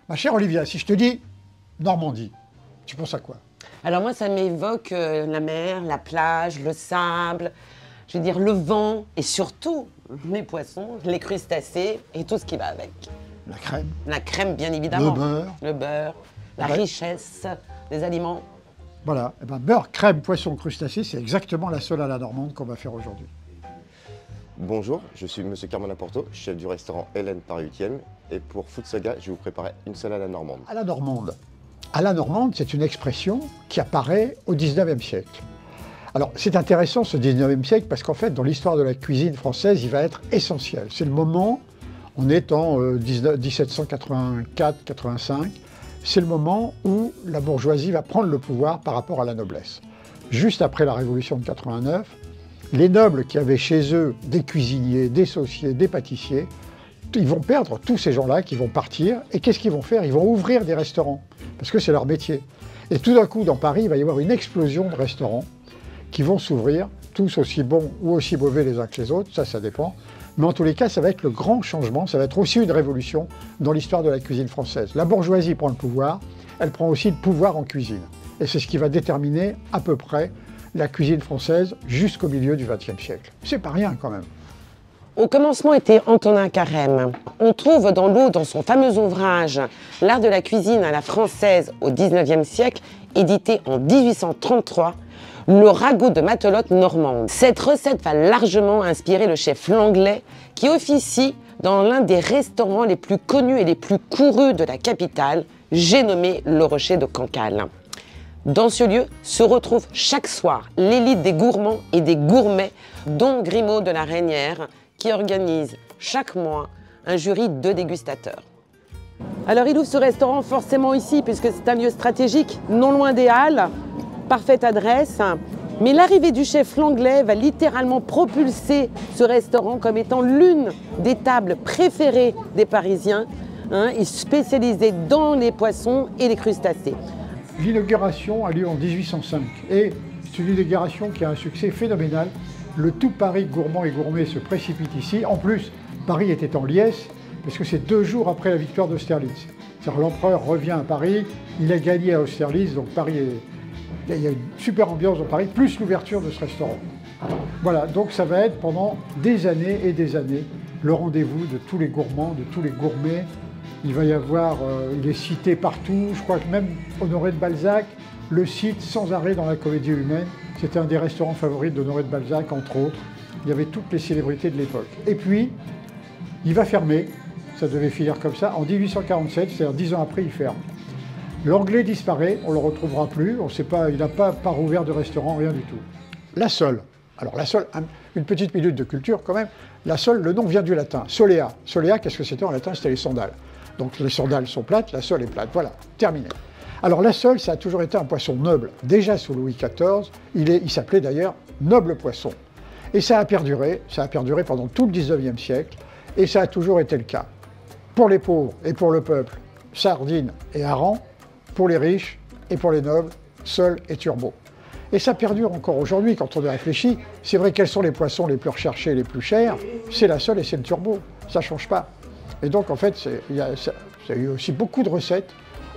Ma chère Olivia, si je te dis Normandie, tu penses à quoi? Alors moi, ça m'évoque la mer, la plage, le sable, je veux dire le vent et surtout les poissons, les crustacés et tout ce qui va avec. La crème, La crème, bien évidemment. le beurre. Le beurre, la Ouais. richesse des aliments. Voilà, eh ben, beurre, crème, poisson, crustacés, c'est exactement la sole à la normande qu'on va faire aujourd'hui. Bonjour, je suis Monsieur Carmona Porto, chef du restaurant Hélène Paris 8e. Et pour Food Saga, je vais vous préparer une salade à la normande. À la normande. À la normande, c'est une expression qui apparaît au 19e siècle. Alors, c'est intéressant ce 19e siècle parce qu'en fait, dans l'histoire de la cuisine française, il va être essentiel. C'est le moment, on est en 1784-85, c'est le moment où la bourgeoisie va prendre le pouvoir par rapport à la noblesse. Juste après la Révolution de 89, les nobles qui avaient chez eux des cuisiniers, des sauciers, des pâtissiers, ils vont perdre tous ces gens-là qui vont partir. Et qu'est-ce qu'ils vont faire? Ils vont ouvrir des restaurants, parce que c'est leur métier. Et tout d'un coup, dans Paris, il va y avoir une explosion de restaurants qui vont s'ouvrir, tous aussi bons ou aussi mauvais les uns que les autres, ça dépend. Mais en tous les cas, ça va être le grand changement, ça va être aussi une révolution dans l'histoire de la cuisine française. La bourgeoisie prend le pouvoir, elle prend aussi le pouvoir en cuisine. Et c'est ce qui va déterminer à peu près la cuisine française jusqu'au milieu du XXe siècle. C'est pas rien quand même. Au commencement était Antonin Carême. On trouve dans son fameux ouvrage « L'art de la cuisine à la française au XIXe siècle », édité en 1833, le ragoût de matelote normande. Cette recette va largement inspirer le chef Langlais qui officie dans l'un des restaurants les plus connus et les plus courus de la capitale, j'ai nommé le Rocher de Cancale. Dans ce lieu se retrouve chaque soir l'élite des gourmands et des gourmets, dont Grimaud de la Reynière, qui organise chaque mois un jury de dégustateurs. Alors il ouvre ce restaurant forcément ici, puisque c'est un lieu stratégique, non loin des Halles, parfaite adresse. Mais l'arrivée du chef Langlais va littéralement propulser ce restaurant comme étant l'une des tables préférées des Parisiens. Il se spécialisait dans les poissons et les crustacés. L'inauguration a lieu en 1805 et c'est une inauguration qui a un succès phénoménal. Le tout Paris gourmand et gourmet se précipite ici. En plus, Paris était en liesse parce que c'est 2 jours après la victoire d'Austerlitz. L'empereur revient à Paris, il a gagné à Austerlitz, donc Paris il y a une super ambiance dans Paris, plus l'ouverture de ce restaurant. Voilà, donc ça va être pendant des années et des années le rendez-vous de tous les gourmands, de tous les gourmets. Il va y avoir, il est cité partout, je crois que même Honoré de Balzac le cite sans arrêt dans la Comédie humaine. C'était un des restaurants favoris d'Honoré de Balzac, entre autres. Il y avait toutes les célébrités de l'époque. Et puis, il va fermer, ça devait finir comme ça, en 1847, c'est-à-dire 10 ans après, il ferme. L'anglais disparaît, on ne le retrouvera plus, on sait pas, il n'a pas rouvert de restaurant, rien du tout. La sole. Alors la sole, une petite minute de culture quand même. La sole, le nom vient du latin, solea. Solea, qu'est-ce que c'était en latin? C'était les sandales. Donc les sandales sont plates, la sole est plate. Voilà, terminé. Alors la sole, ça a toujours été un poisson noble. Déjà sous Louis XIV, il s'appelait d'ailleurs noble poisson. Et ça a perduré pendant tout le 19e siècle, et ça a toujours été le cas. Pour les pauvres et pour le peuple, sardines et harengs. Pour les riches et pour les nobles, sole et turbo. Et ça perdure encore aujourd'hui quand on y réfléchit. C'est vrai, quels sont les poissons les plus recherchés et les plus chers? C'est la sole et c'est le turbo. Ça ne change pas. Et donc en fait, il y a eu aussi beaucoup de recettes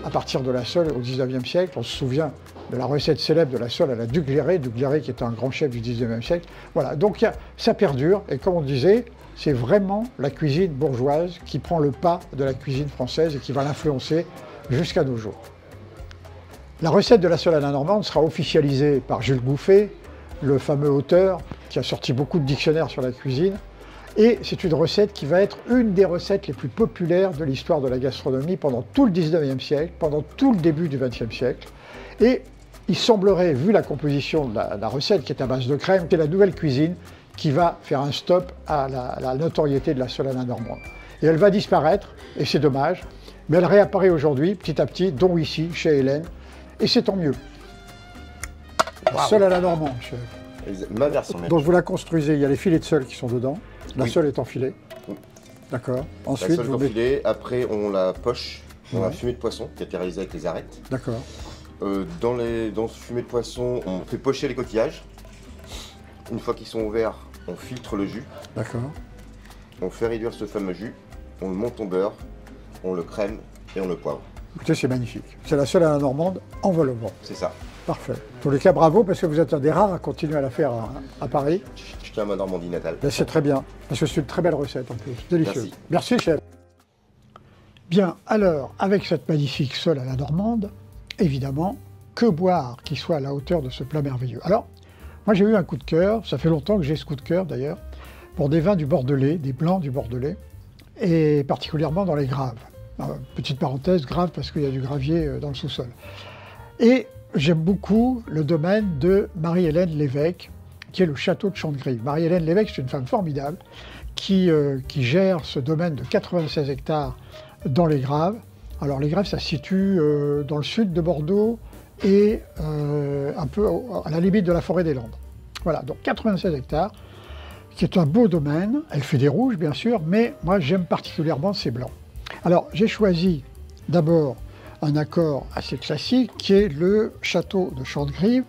à partir de la sole au 19e siècle. On se souvient de la recette célèbre de la sole à la Dugléré qui était un grand chef du 19e siècle. Voilà, donc ça perdure. Et comme on disait, c'est vraiment la cuisine bourgeoise qui prend le pas de la cuisine française et qui va l'influencer jusqu'à nos jours. La recette de la sole à la normande sera officialisée par Jules Gouffet, le fameux auteur qui a sorti beaucoup de dictionnaires sur la cuisine. Et c'est une recette qui va être une des recettes les plus populaires de l'histoire de la gastronomie pendant tout le 19e siècle, pendant tout le début du 20e siècle. Et il semblerait, vu la composition de la recette qui est à base de crème, que c'est la nouvelle cuisine qui va faire un stop à la notoriété de la sole à la normande. Et elle va disparaître, et c'est dommage, mais elle réapparaît aujourd'hui, petit à petit, dont ici, chez Hélène. Et c'est tant mieux. Wow. Sole à la normande, chef. Ma version. Donc vous la construisez, il y a les filets de sole qui sont dedans. La sole est enfilée. Oui. D'accord. Ensuite, la sole est enfilée, après on la poche dans la fumée de poisson qui a été réalisée avec les arêtes. D'accord. Dans ce fumée de poisson, on fait pocher les coquillages. Une fois qu'ils sont ouverts, on filtre le jus. D'accord. On fait réduire ce fameux jus, on le monte au beurre, on le crème et on le poivre. Écoutez, c'est magnifique. C'est la seule à la normande en vol au vent. C'est ça. Parfait. En tous les cas, bravo, parce que vous êtes un des rares à continuer à la faire à Paris. Je tiens à ma Normandie natale. Ben, c'est très bien, parce que c'est une très belle recette en plus. Délicieux. Merci. Merci, chef. Bien, alors, avec cette magnifique sole à la normande, évidemment, que boire qui soit à la hauteur de ce plat merveilleux? Alors, moi j'ai eu un coup de cœur, ça fait longtemps que j'ai ce coup de cœur d'ailleurs, pour des vins du Bordelais, des blancs du Bordelais, et particulièrement dans les graves. Alors, petite parenthèse, grave parce qu'il y a du gravier dans le sous-sol. Et j'aime beaucoup le domaine de Marie-Hélène Lévesque, qui est le château de Chantgrive. Marie-Hélène Lévesque, c'est une femme formidable qui gère ce domaine de 96 hectares dans les Graves. Alors les Graves, ça se situe dans le sud de Bordeaux et un peu à la limite de la forêt des Landes. Voilà, donc 96 hectares, qui est un beau domaine. Elle fait des rouges, bien sûr, mais moi j'aime particulièrement ces blancs. Alors j'ai choisi d'abord un accord assez classique, qui est le château de Chantgrive,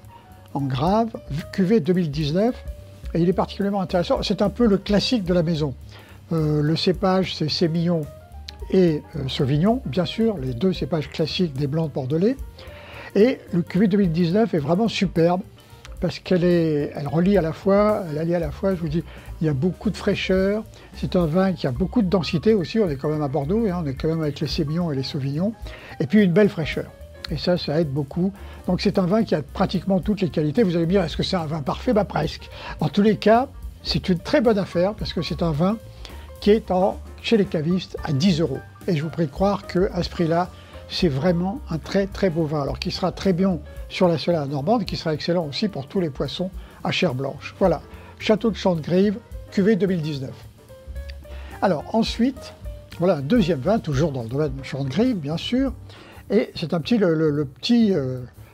en Grave, cuvée 2019, et il est particulièrement intéressant. C'est un peu le classique de la maison. Le cépage, c'est Sémillon et Sauvignon, bien sûr, les deux cépages classiques des blancs de bordelais. Et le cuvée 2019 est vraiment superbe, parce elle relie à la fois, elle allie à la fois, je vous dis, il y a beaucoup de fraîcheur, c'est un vin qui a beaucoup de densité aussi, on est quand même à Bordeaux, hein, on est quand même avec les Sémillons et les Sauvignons, et puis une belle fraîcheur. Et ça aide beaucoup. Donc c'est un vin qui a pratiquement toutes les qualités. Vous allez me dire, est-ce que c'est un vin parfait? Bah presque. En tous les cas, c'est une très bonne affaire, parce que c'est un vin qui est chez les cavistes à 10 €. Et je vous prie de croire qu'à ce prix-là, c'est vraiment un très très beau vin. Alors qui sera très bien sur la sole à la normande, qui sera excellent aussi pour tous les poissons à chair blanche. Voilà, château de Chantgrive, cuvée 2019. Alors ensuite, voilà un deuxième vin, toujours dans le domaine de Chantgrive, bien sûr. Et c'est un petit, le petit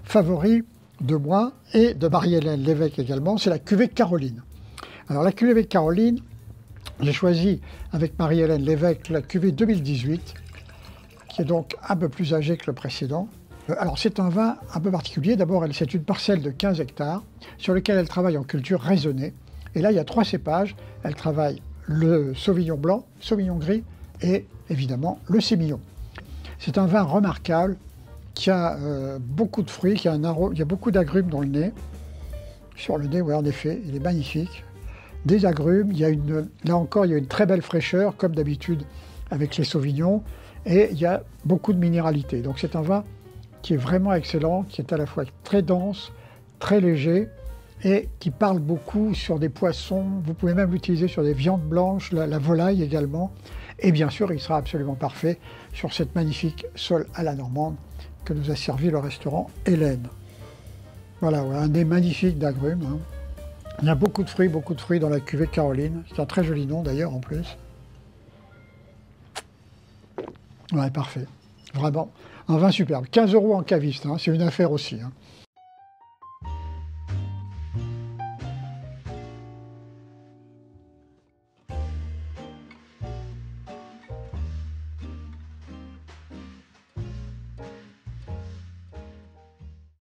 favori de moi et de Marie-Hélène Lévesque également, c'est la cuvée Caroline. Alors la cuvée Caroline, j'ai choisi avec Marie-Hélène Lévesque la cuvée 2018, qui est donc un peu plus âgée que le précédent. Alors c'est un vin un peu particulier. D'abord, c'est une parcelle de 15 hectares sur lequel elle travaille en culture raisonnée. Et là, il y a 3 cépages. Elle travaille le Sauvignon blanc, Sauvignon gris et évidemment le Sémillon. C'est un vin remarquable qui a beaucoup de fruits, qui a un arôme, il y a beaucoup d'agrumes dans le nez. Sur le nez, oui, en effet, il est magnifique. Des agrumes, là encore, il y a une très belle fraîcheur, comme d'habitude avec les Sauvignons, et il y a beaucoup de minéralité. Donc c'est un vin qui est vraiment excellent, qui est à la fois très dense, très léger, et qui parle beaucoup sur des poissons. Vous pouvez même l'utiliser sur des viandes blanches, la volaille également. Et bien sûr, il sera absolument parfait sur cette magnifique sole à la normande que nous a servi le restaurant Hélène. Voilà, un nez magnifique d'agrumes. Hein. Il y a beaucoup de fruits dans la cuvée Caroline. C'est un très joli nom d'ailleurs en plus. Ouais, parfait. Vraiment, un vin superbe. 15 € en caviste, hein, c'est une affaire aussi. Hein.